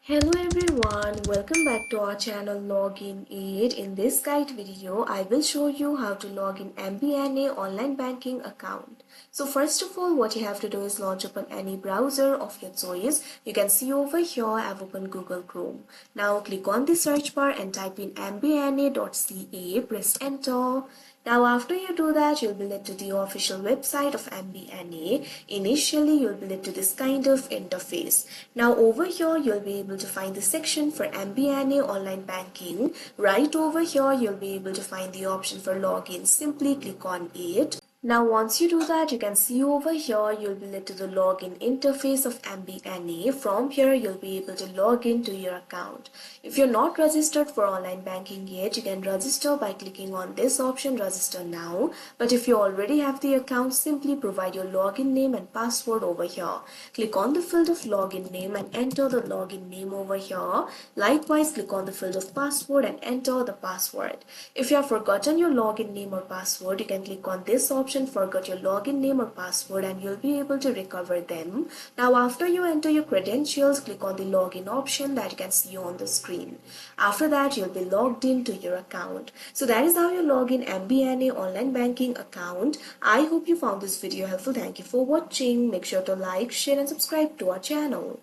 Hello everyone, welcome back to our channel Login Aid. In this guide video, I will show you how to log in MBNA online banking account. So first of all, what you have to do is launch open any browser of your choice. You can see over here I have opened Google Chrome. Now click on the search bar and type in mbna.ca, press enter. Now after you do that, you'll be led to the official website of MBNA. Initially, you'll be led to this kind of interface. Now over here, you'll be able to find the section for MBNA online banking. Right over here, you'll be able to find the option for login. Simply click on it. Now once you do that, you can see over here you'll be led to the login interface of MBNA. From here you'll be able to log into your account. If you're not registered for online banking yet, you can register by clicking on this option, register now. But if you already have the account, simply provide your login name and password over here. Click on the field of login name and enter the login name over here. Likewise, click on the field of password and enter the password. If you have forgotten your login name or password, you can click on this option, forgot your login name or password, and you'll be able to recover them. Now after you enter your credentials, click on the login option that you can see on the screen. After that, you'll be logged into your account. So that is how you log in MBNA online banking account. I hope you found this video helpful. Thank you for watching. Make sure to like, share and subscribe to our channel.